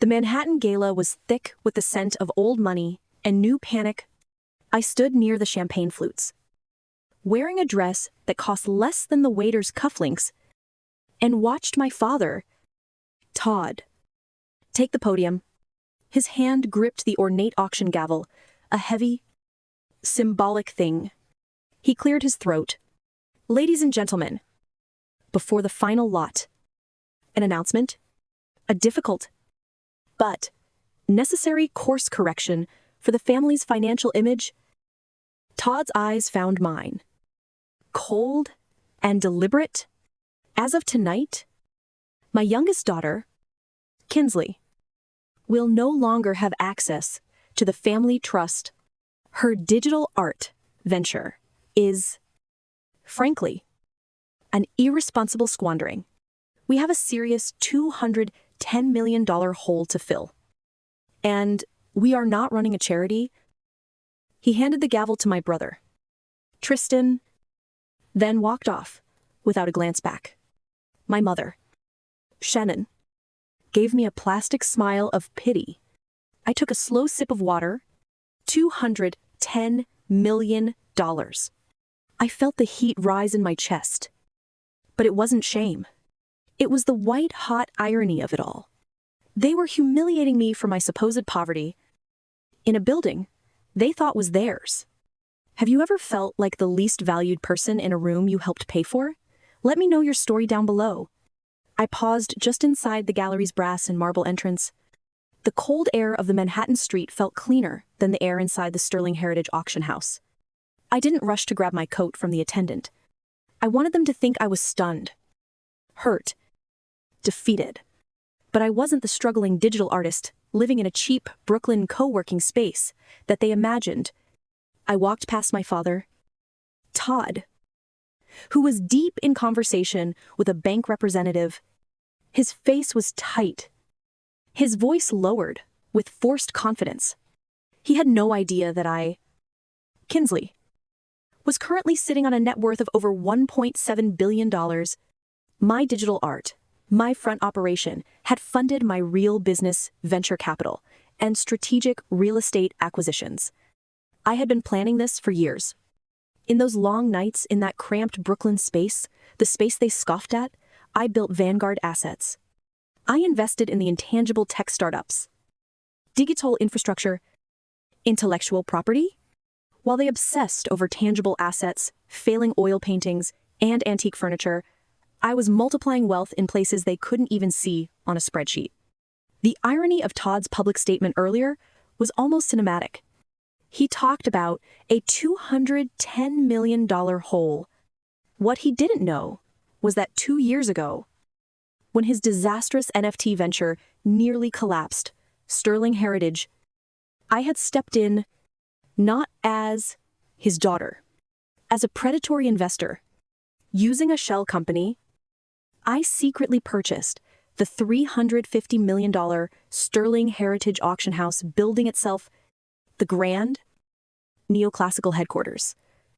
Manhattan gala was thick with the scent of old money and new panic. I stood near the champagne flutes, wearing a dress that cost less than the waiter's cufflinks, and watched my father, Todd, take the podium. His hand gripped the ornate auction gavel, a heavy, symbolic thing. He cleared his throat. Ladies and gentlemen, before the final lot, an announcement, a difficult but necessary course correction for the family's financial image. Todd's eyes found mine, cold and deliberate. As of tonight, my youngest daughter, Kinsley, will no longer have access to the family trust. Her digital art venture is, frankly, an irresponsible squandering. We have a serious $210 million hole to fill. And we are not running a charity. He handed the gavel to my brother, Tristan, then walked off without a glance back. My mother, Shannon, gave me a plastic smile of pity. I took a slow sip of water. $210 million. I felt the heat rise in my chest. But it wasn't shame. It was the white-hot irony of it all. They were humiliating me for my supposed poverty in a building they thought was theirs. Have you ever felt like the least valued person in a room you helped pay for? Let me know your story down below. I paused just inside the gallery's brass and marble entrance. The cold air of the Manhattan street felt cleaner than the air inside the Sterling Heritage auction house. I didn't rush to grab my coat from the attendant. I wanted them to think I was stunned, hurt, defeated. But I wasn't the struggling digital artist living in a cheap Brooklyn co-working space that they imagined. I walked past my father, Todd, who was deep in conversation with a bank representative. His face was tight, his voice lowered with forced confidence. He had no idea that Kinsley, was currently sitting on a net worth of over $1.7 billion. My digital art, my front operation, had funded my real business venture capital and strategic real estate acquisitions. I had been planning this for years. In those long nights in that cramped Brooklyn space, the space they scoffed at, I built Vanguard assets. I invested in the intangible tech startups, digital infrastructure, intellectual property, while they obsessed over tangible assets, failing oil paintings, and antique furniture. I was multiplying wealth in places they couldn't even see on a spreadsheet. The irony of Todd's public statement earlier was almost cinematic. He talked about a $210 million hole. What he didn't know was that 2 years ago, when his disastrous NFT venture nearly collapsed, Sterling Heritage, I had stepped in not as his daughter, as a predatory investor. Using a shell company, I secretly purchased the $350 million Sterling Heritage auction house building itself, the grand, neoclassical headquarters.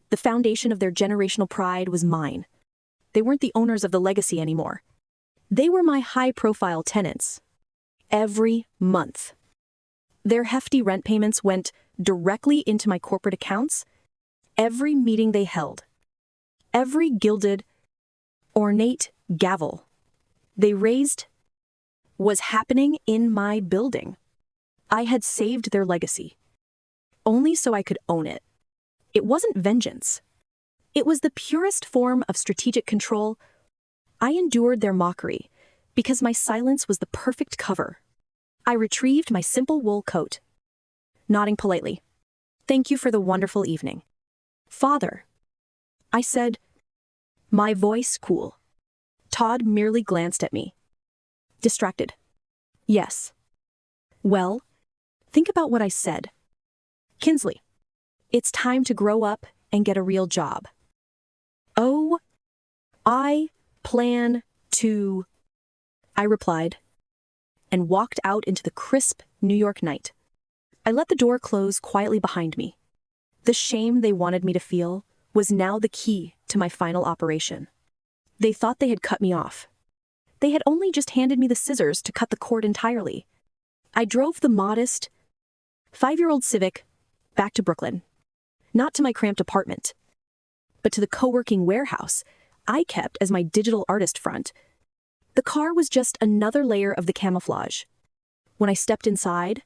The foundation of their generational pride was mine. They weren't the owners of the legacy anymore. They were my high-profile tenants. Every month, their hefty rent payments went directly into my corporate accounts. Every meeting they held, every gilded, ornate gavel they raised was happening in my building. I had saved their legacy, only so I could own it. It wasn't vengeance. It was the purest form of strategic control. I endured their mockery because my silence was the perfect cover. I retrieved my simple wool coat, nodding politely. Thank you for the wonderful evening, Father, I said, my voice cool. Todd merely glanced at me, distracted. Yes. Well, think about what I said. Kinsley, it's time to grow up and get a real job. Oh, I plan to, I replied, and walked out into the crisp New York night. I let the door close quietly behind me. The shame they wanted me to feel was now the key to my final operation. They thought they had cut me off. They had only just handed me the scissors to cut the cord entirely. I drove the modest, 5-year-old Civic back to Brooklyn. Not to my cramped apartment, but to the co-working warehouse I kept as my digital artist front. The car was just another layer of the camouflage. When I stepped inside,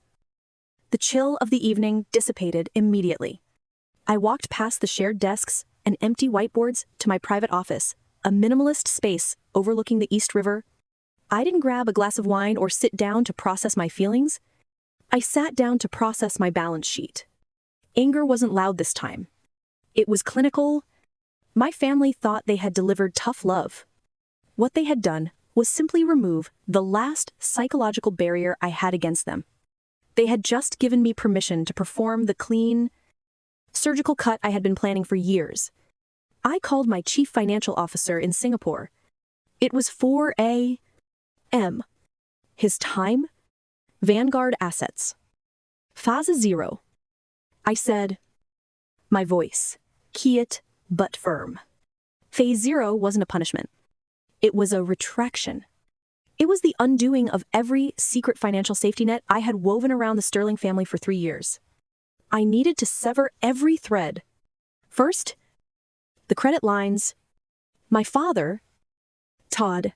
the chill of the evening dissipated immediately. I walked past the shared desks and empty whiteboards to my private office, a minimalist space overlooking the East River. I didn't grab a glass of wine or sit down to process my feelings. I sat down to process my balance sheet. Anger wasn't loud this time. It was clinical. My family thought they had delivered tough love. What they had done was simply remove the last psychological barrier I had against them. They had just given me permission to perform the clean, surgical cut I had been planning for years. I called my chief financial officer in Singapore. It was 4 a.m. His time? Vanguard Assets. Phase 0. I said, my voice, quiet but firm. Phase 0 wasn't a punishment. It was a retraction. It was the undoing of every secret financial safety net I had woven around the Sterling family for 3 years. I needed to sever every thread. First, the credit lines. My father, Todd,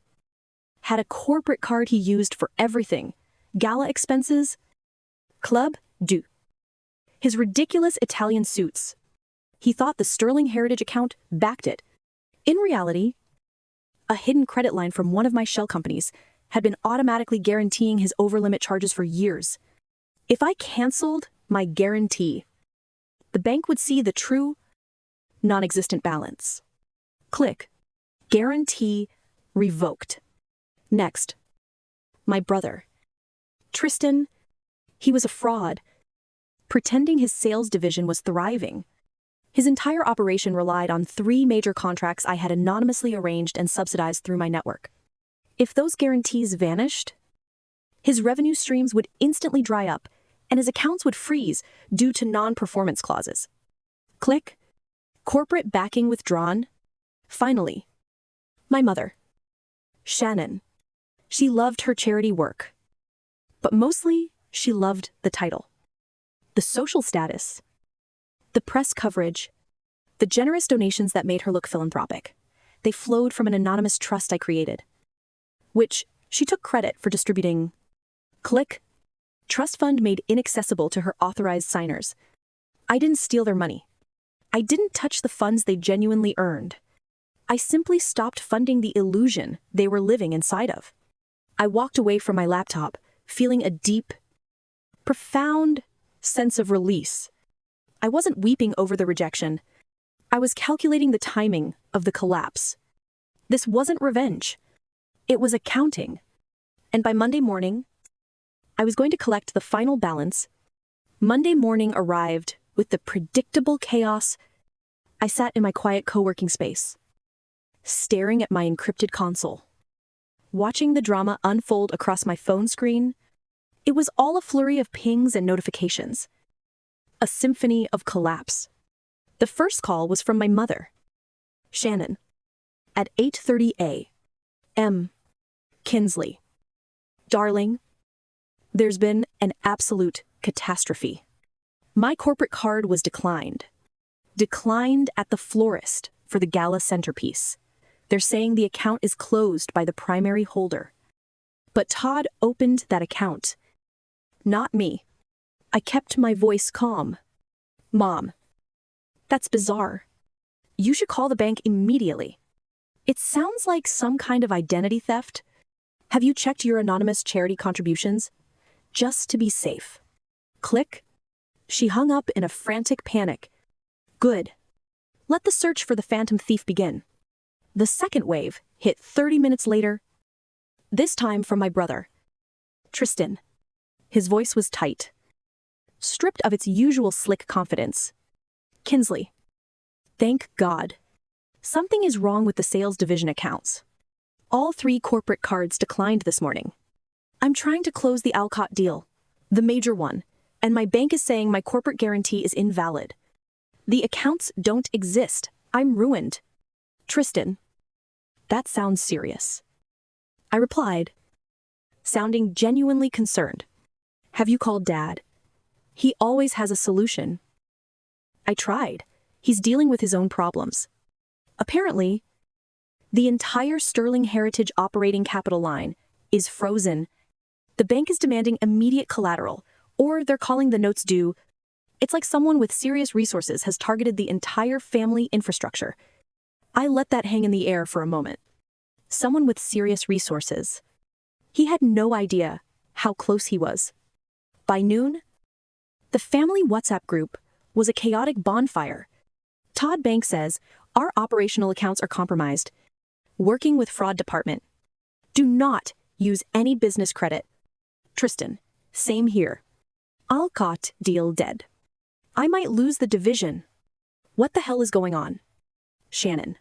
had a corporate card he used for everything. Gala expenses, Club Du. His ridiculous Italian suits. He thought the Sterling Heritage account backed it. In reality, a hidden credit line from one of my shell companies had been automatically guaranteeing his over-limit charges for years. If I canceled my guarantee, the bank would see the true, non-existent balance. Click. Guarantee revoked. Next, my brother, Tristan. He was a fraud, pretending his sales division was thriving. His entire operation relied on 3 major contracts I had anonymously arranged and subsidized through my network. If those guarantees vanished, his revenue streams would instantly dry up, and his accounts would freeze due to non-performance clauses. Click. Corporate backing withdrawn. Finally, my mother, Shannon. She loved her charity work, but mostly she loved the title, the social status, the press coverage, the generous donations that made her look philanthropic. They flowed from an anonymous trust I created, which she took credit for distributing. Click. Trust fund made inaccessible to her authorized signers. I didn't steal their money. I didn't touch the funds they genuinely earned. I simply stopped funding the illusion they were living inside of. I walked away from my laptop, feeling a deep, profound sense of release. I wasn't weeping over the rejection. I was calculating the timing of the collapse. This wasn't revenge. It was accounting. And by Monday morning, I was going to collect the final balance. Monday morning arrived with the predictable chaos. I sat in my quiet co-working space, staring at my encrypted console, watching the drama unfold across my phone screen. It was all a flurry of pings and notifications, a symphony of collapse. The first call was from my mother, Shannon, at 8:30 a.m. Kinsley. Darling, there's been an absolute catastrophe. My corporate card was declined. Declined at the florist for the gala centerpiece. They're saying the account is closed by the primary holder. But Todd opened that account. Not me. I kept my voice calm. Mom, that's bizarre. You should call the bank immediately. It sounds like some kind of identity theft. Have you checked your anonymous charity contributions? Just to be safe. Click. She hung up in a frantic panic. Good. Let the search for the phantom thief begin. The second wave hit 30 minutes later, this time from my brother, Tristan. His voice was tight, stripped of its usual slick confidence. Kinsley, thank God. Something is wrong with the sales division accounts. All 3 corporate cards declined this morning. I'm trying to close the Alcott deal, the major one, and my bank is saying my corporate guarantee is invalid. The accounts don't exist. I'm ruined. Tristan, that sounds serious. I replied, sounding genuinely concerned. Have you called Dad? He always has a solution. I tried. He's dealing with his own problems. Apparently, the entire Sterling Heritage operating capital line is frozen. The bank is demanding immediate collateral, or they're calling the notes due. It's like someone with serious resources has targeted the entire family infrastructure. I let that hang in the air for a moment. Someone with serious resources. He had no idea how close he was. By noon, the family WhatsApp group was a chaotic bonfire. Todd Bank says, our operational accounts are compromised. Working with fraud department. Do not use any business credit. Tristan, same here. Alcott deal dead. I might lose the division. What the hell is going on? Shannon,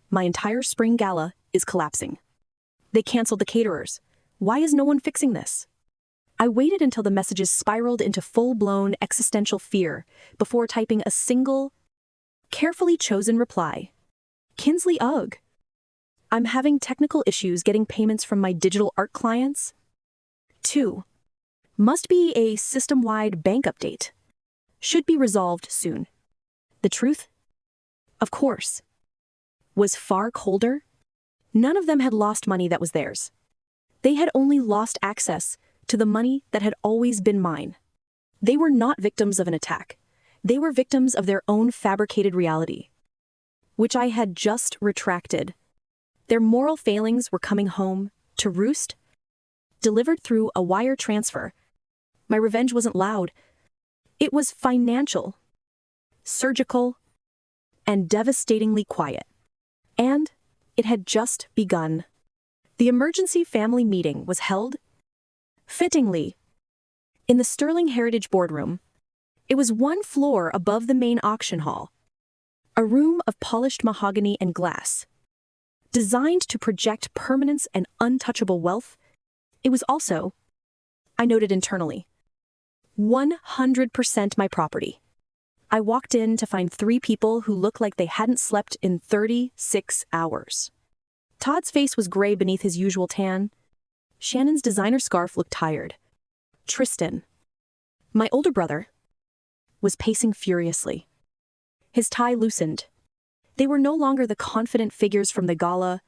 my entire spring gala is collapsing. They canceled the caterers. Why is no one fixing this? I waited until the messages spiraled into full-blown existential fear before typing a single, carefully chosen reply. Kinsley, ugh. I'm having technical issues getting payments from my digital art clients. 2. Must be a system-wide bank update. Should be resolved soon. The truth, of course, was far colder. None of them had lost money that was theirs. They had only lost access to the money that had always been mine. They were not victims of an attack. They were victims of their own fabricated reality, which I had just retracted. Their moral failings were coming home to roost, delivered through a wire transfer. My revenge wasn't loud. It was financial, surgical, and devastatingly quiet. And it had just begun. The emergency family meeting was held, fittingly, in the Sterling Heritage boardroom. It was one floor above the main auction hall, a room of polished mahogany and glass, designed to project permanence and untouchable wealth. It was also, I noted internally, 100% my property. I walked in to find 3 people who looked like they hadn't slept in 36 hours. Todd's face was gray beneath his usual tan. Shannon's designer scarf looked tired. Tristan, my older brother, was pacing furiously. His tie loosened. They were no longer the confident figures from the gala.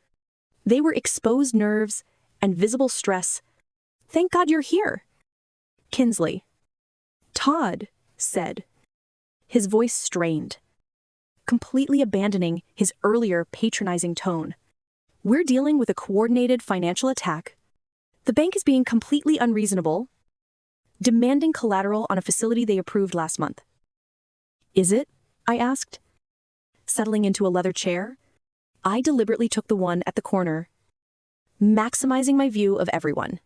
They were exposed nerves and visible stress. Thank God you're here. Kinsley. Todd said, his voice strained, completely abandoning his earlier patronizing tone. We're dealing with a coordinated financial attack. The bank is being completely unreasonable, demanding collateral on a facility they approved last month. Is it? I asked, settling into a leather chair. I deliberately took the one at the corner, maximizing my view of everyone.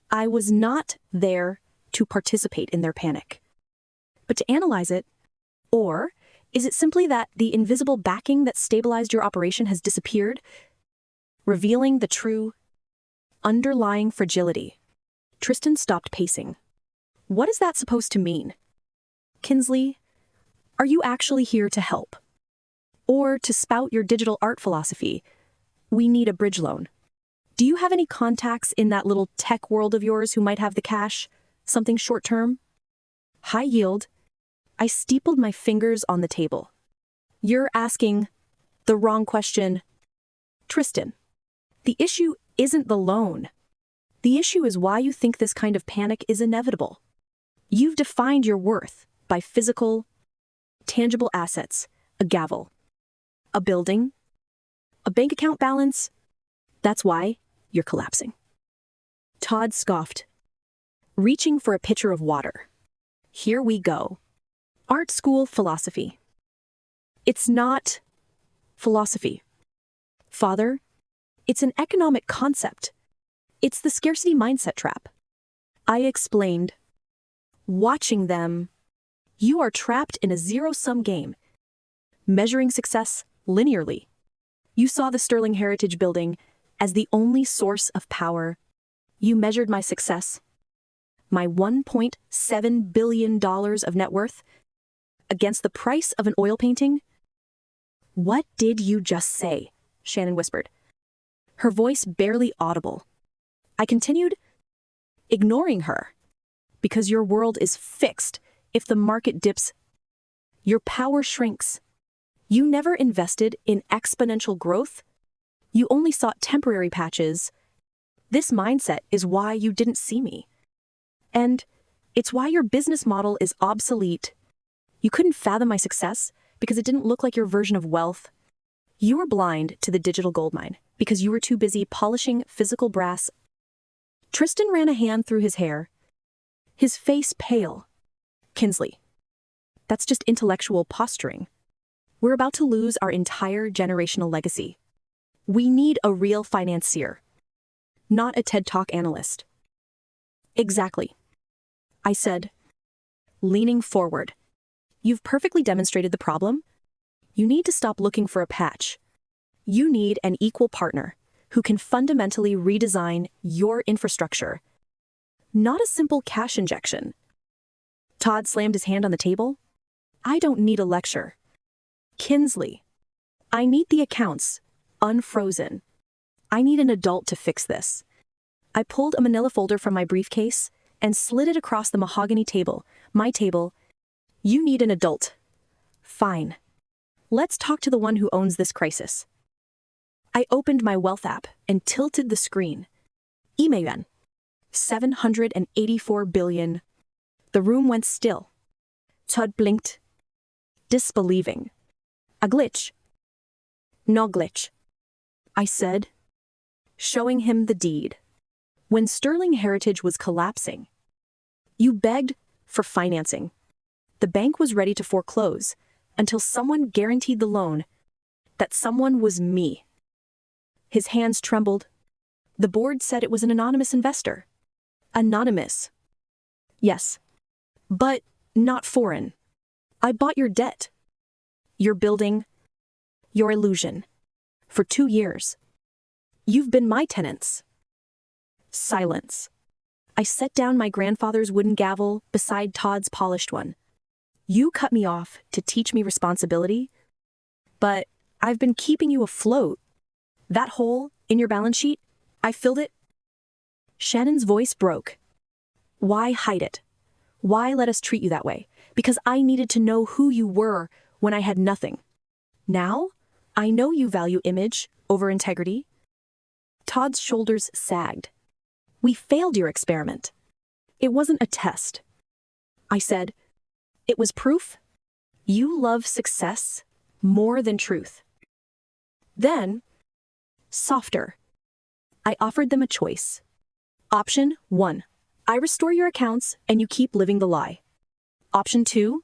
I was not there to participate in their panic, but to analyze it. Or is it simply that the invisible backing that stabilized your operation has disappeared, revealing the true, underlying fragility? Tristan stopped pacing. What is that supposed to mean? Kinsley, are you actually here to help? Or to spout your digital art philosophy? We need a bridge loan. Do you have any contacts in that little tech world of yours who might have the cash? Something short-term? High yield? I steepled my fingers on the table. You're asking the wrong question. Tristan, the issue isn't the loan. The issue is why you think this kind of panic is inevitable. You've defined your worth by physical, tangible assets, a gavel, a building, a bank account balance. That's why you're collapsing. Todd scoffed, reaching for a pitcher of water. Here we go. Art school philosophy. It's not philosophy. Father, it's an economic concept. It's the scarcity mindset trap. I explained. Watching them, you are trapped in a zero-sum game, measuring success linearly. You saw the Sterling Heritage building as the only source of power. You measured my success, my $1.7 billion of net worth, against the price of an oil painting. What did you just say? Shannon whispered, her voice barely audible. I continued, ignoring her. Because your world is fixed. If the market dips, your power shrinks. You never invested in exponential growth. You only sought temporary patches. This mindset is why you didn't see me. And it's why your business model is obsolete. You couldn't fathom my success because it didn't look like your version of wealth. You were blind to the digital goldmine because you were too busy polishing physical brass. Tristan ran a hand through his hair, his face pale. Kinsley, that's just intellectual posturing. We're about to lose our entire generational legacy. We need a real financier, not a TED Talk analyst. Exactly, I said, leaning forward. You've perfectly demonstrated the problem. You need to stop looking for a patch. You need an equal partner who can fundamentally redesign your infrastructure, not a simple cash injection. Todd slammed his hand on the table. I don't need a lecture. Kinsley, I need the accounts, unfrozen. I need an adult to fix this. I pulled a manila folder from my briefcase and slid it across the mahogany table, my table. You need an adult. Fine. Let's talk to the one who owns this crisis. I opened my wealth app and tilted the screen. Yuan. 784 billion. The room went still. Todd blinked, disbelieving. A glitch. No glitch, I said, showing him the deed. When Sterling Heritage was collapsing, you begged for financing. The bank was ready to foreclose until someone guaranteed the loan. That someone was me. His hands trembled. The board said it was an anonymous investor. Anonymous. Yes, but not foreign. I bought your debt, your building, your illusion. For 2 years. You've been my tenants. Silence. I set down my grandfather's wooden gavel beside Todd's polished one. You cut me off to teach me responsibility, but I've been keeping you afloat. That hole in your balance sheet, I filled it. Shannon's voice broke. Why hide it? Why let us treat you that way? Because I needed to know who you were when I had nothing. Now, I know you value image over integrity. Todd's shoulders sagged. We failed your experiment. It wasn't a test. I said, it was proof. You love success more than truth. Then, softer, I offered them a choice. Option 1, I restore your accounts and you keep living the lie. Option 2,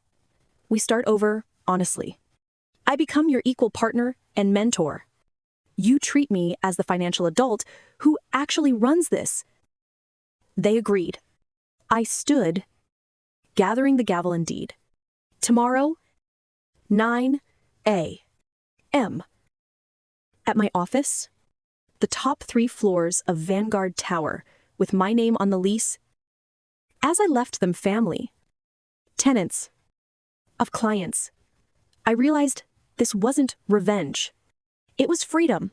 we start over honestly. I become your equal partner and mentor. You treat me as the financial adult who actually runs this. They agreed. I stood, gathering the gavel indeed. Tomorrow, 9 a.m. At my office, the top 3 floors of Vanguard Tower, with my name on the lease. As I left them family, tenants, of clients, I realized this wasn't revenge. It was freedom.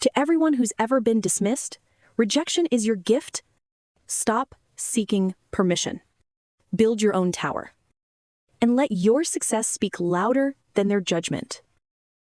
To everyone who's ever been dismissed, rejection is your gift. Stop seeking permission. Build your own tower. And let your success speak louder than their judgment.